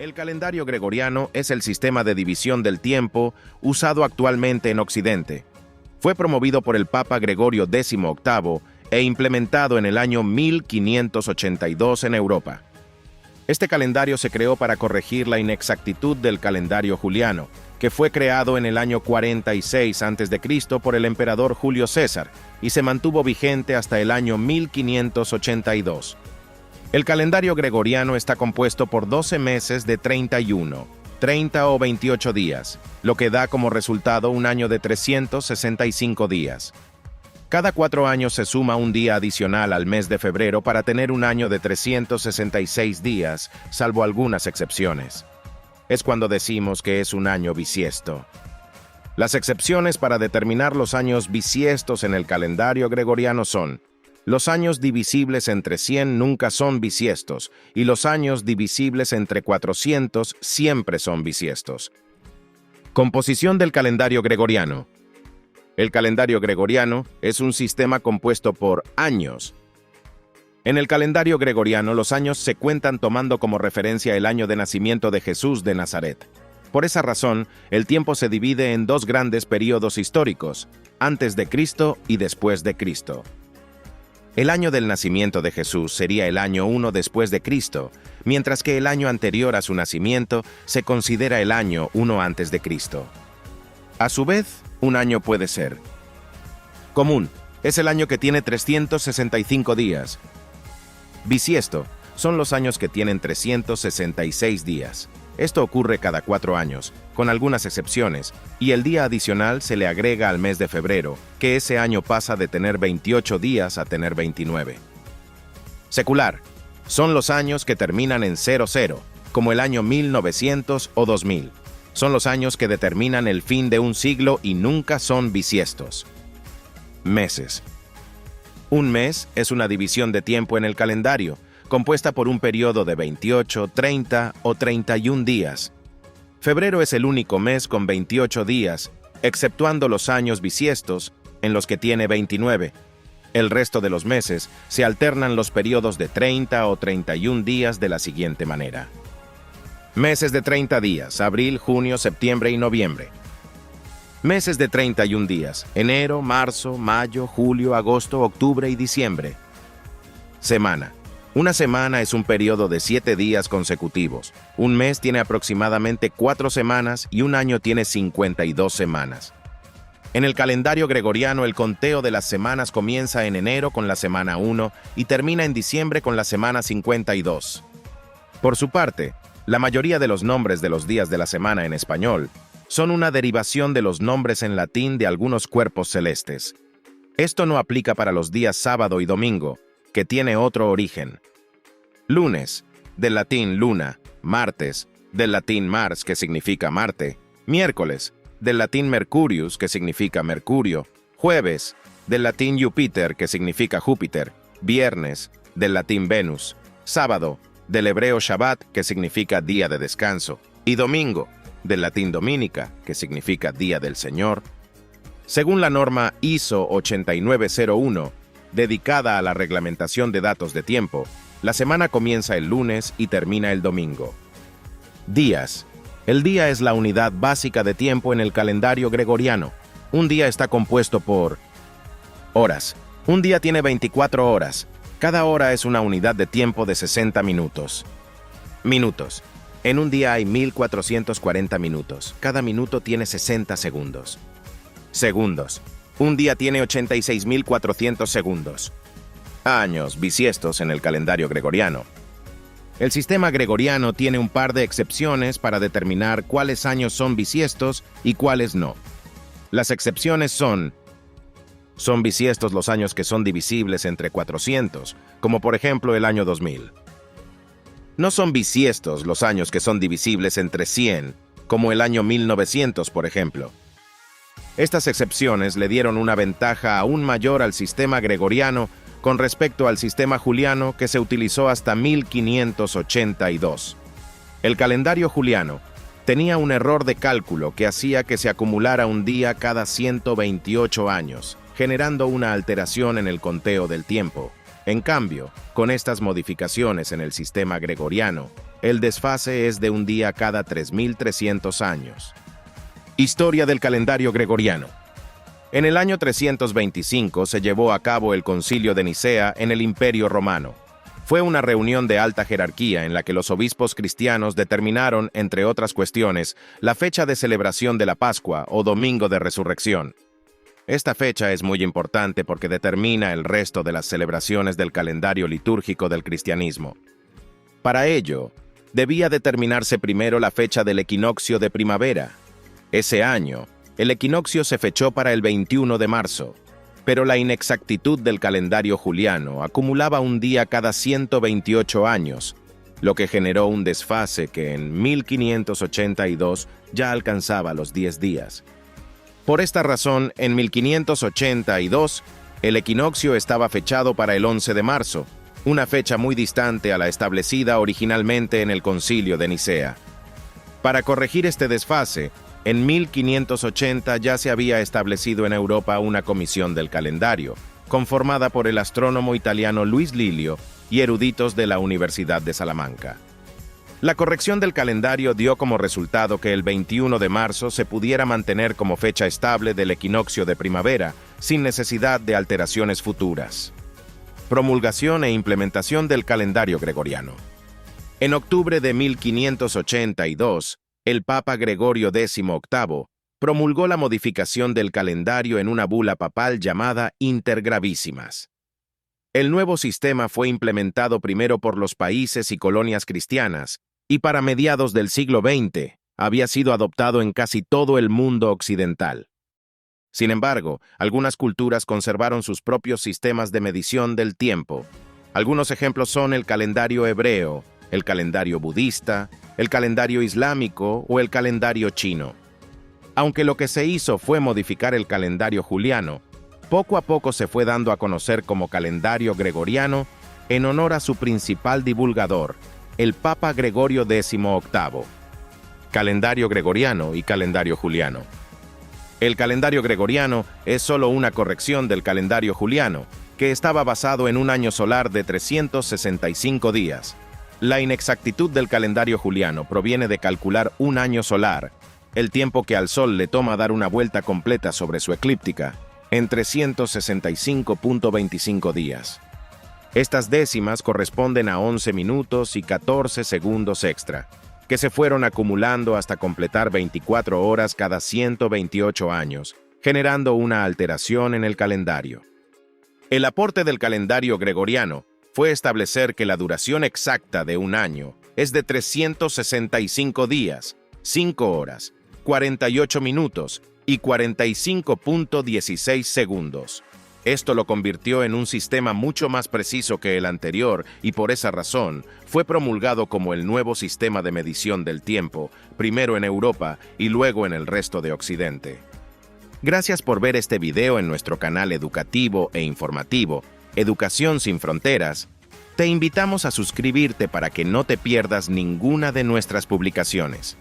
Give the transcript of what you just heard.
El calendario gregoriano es el sistema de división del tiempo usado actualmente en Occidente. Fue promovido por el Papa Gregorio XVIII e implementado en el año 1582 en Europa. Este calendario se creó para corregir la inexactitud del calendario juliano, que fue creado en el año 46 a.C. por el emperador Julio César y se mantuvo vigente hasta el año 1582. El calendario gregoriano está compuesto por 12 meses de 31, 30 o 28 días, lo que da como resultado un año de 365 días. Cada 4 años se suma un día adicional al mes de febrero para tener un año de 366 días, salvo algunas excepciones. Es cuando decimos que es un año bisiesto. Las excepciones para determinar los años bisiestos en el calendario gregoriano son: los años divisibles entre 100 nunca son bisiestos, y los años divisibles entre 400 siempre son bisiestos. Composición del calendario gregoriano. El calendario gregoriano es un sistema compuesto por años. En el calendario gregoriano, los años se cuentan tomando como referencia el año de nacimiento de Jesús de Nazaret. Por esa razón, el tiempo se divide en dos grandes períodos históricos: antes de Cristo y después de Cristo. El año del nacimiento de Jesús sería el año 1 después de Cristo, mientras que el año anterior a su nacimiento se considera el año 1 antes de Cristo. A su vez, un año puede ser común, es el año que tiene 365 días. Bisiesto, son los años que tienen 366 días. Esto ocurre cada 4 años, con algunas excepciones, y el día adicional se le agrega al mes de febrero, que ese año pasa de tener 28 días a tener 29. Secular, son los años que terminan en 00, como el año 1900 o 2000. Son los años que determinan el fin de un siglo y nunca son bisiestos. Meses. Un mes es una división de tiempo en el calendario, compuesta por un periodo de 28, 30 o 31 días. Febrero es el único mes con 28 días, exceptuando los años bisiestos, en los que tiene 29. El resto de los meses se alternan los periodos de 30 o 31 días de la siguiente manera. Meses de 30 días: abril, junio, septiembre y noviembre. Meses de 31 días: enero, marzo, mayo, julio, agosto, octubre y diciembre. Semana. Una semana es un periodo de 7 días consecutivos. Un mes tiene aproximadamente 4 semanas y un año tiene 52 semanas. En el calendario gregoriano, el conteo de las semanas comienza en enero con la semana 1 y termina en diciembre con la semana 52. Por su parte, la mayoría de los nombres de los días de la semana en español son una derivación de los nombres en latín de algunos cuerpos celestes. Esto no aplica para los días sábado y domingo, que tiene otro origen. Lunes, del latín luna; martes, del latín mars, que significa Marte; miércoles, del latín mercurius, que significa Mercurio; jueves, del latín Júpiter, que significa Júpiter; viernes, del latín Venus; sábado, del hebreo Shabbat, que significa día de descanso; y domingo, del latín Dominica, que significa día del Señor. Según la norma ISO 8901, dedicada a la reglamentación de datos de tiempo, la semana comienza el lunes y termina el domingo. Días. El día es la unidad básica de tiempo en el calendario gregoriano. Un día está compuesto por horas. Un día tiene 24 horas. Cada hora es una unidad de tiempo de 60 minutos. Minutos. En un día hay 1440 minutos. Cada minuto tiene 60 segundos. Segundos. Un día tiene 86.400 segundos. Años bisiestos en el calendario gregoriano. El sistema gregoriano tiene un par de excepciones para determinar cuáles años son bisiestos y cuáles no. Las excepciones son bisiestos los años que son divisibles entre 400, como por ejemplo el año 2000. No son bisiestos los años que son divisibles entre 100, como el año 1900, por ejemplo. Estas excepciones le dieron una ventaja aún mayor al sistema gregoriano con respecto al sistema juliano, que se utilizó hasta 1582. El calendario juliano tenía un error de cálculo que hacía que se acumulara un día cada 128 años, generando una alteración en el conteo del tiempo. En cambio, con estas modificaciones en el sistema gregoriano, El desfase es de un día cada 3.300 años. Historia del calendario gregoriano. En el año 325 se llevó a cabo el Concilio de Nicea en el Imperio Romano. Fue una reunión de alta jerarquía en la que los obispos cristianos determinaron, entre otras cuestiones, la fecha de celebración de la Pascua o Domingo de Resurrección. Esta fecha es muy importante porque determina el resto de las celebraciones del calendario litúrgico del cristianismo. Para ello, debía determinarse primero la fecha del equinoccio de primavera. Ese año, el equinoccio se fechó para el 21 de marzo, pero la inexactitud del calendario juliano acumulaba un día cada 128 años, lo que generó un desfase que en 1582 ya alcanzaba los 10 días. Por esta razón, en 1582, el equinoccio estaba fechado para el 11 de marzo, una fecha muy distante a la establecida originalmente en el Concilio de Nicea. Para corregir este desfase, en 1580 ya se había establecido en Europa una comisión del calendario, conformada por el astrónomo italiano Luis Lilio y eruditos de la Universidad de Salamanca. La corrección del calendario dio como resultado que el 21 de marzo se pudiera mantener como fecha estable del equinoccio de primavera, sin necesidad de alteraciones futuras. Promulgación e implementación del calendario gregoriano. En octubre de 1582, el Papa Gregorio XVIII promulgó la modificación del calendario en una bula papal llamada Inter Gravísimas. El nuevo sistema fue implementado primero por los países y colonias cristianas, y para mediados del siglo XX había sido adoptado en casi todo el mundo occidental. Sin embargo, algunas culturas conservaron sus propios sistemas de medición del tiempo. Algunos ejemplos son el calendario hebreo, el calendario budista, el calendario islámico o el calendario chino. Aunque lo que se hizo fue modificar el calendario juliano, poco a poco se fue dando a conocer como calendario gregoriano en honor a su principal divulgador, el Papa Gregorio XVIII. Calendario gregoriano y calendario juliano. El calendario gregoriano es solo una corrección del calendario juliano, que estaba basado en un año solar de 365 días. La inexactitud del calendario juliano proviene de calcular un año solar, el tiempo que al Sol le toma dar una vuelta completa sobre su eclíptica, en 365.25 días. Estas décimas corresponden a 11 minutos y 14 segundos extra, que se fueron acumulando hasta completar 24 horas cada 128 años, generando una alteración en el calendario. El aporte del calendario gregoriano fue establecer que la duración exacta de un año es de 365 días, 5 horas, 48 minutos y 45.16 segundos. Esto lo convirtió en un sistema mucho más preciso que el anterior y por esa razón fue promulgado como el nuevo sistema de medición del tiempo, primero en Europa y luego en el resto de Occidente. Gracias por ver este video en nuestro canal educativo e informativo, Educación sin Fronteras. Te invitamos a suscribirte para que no te pierdas ninguna de nuestras publicaciones.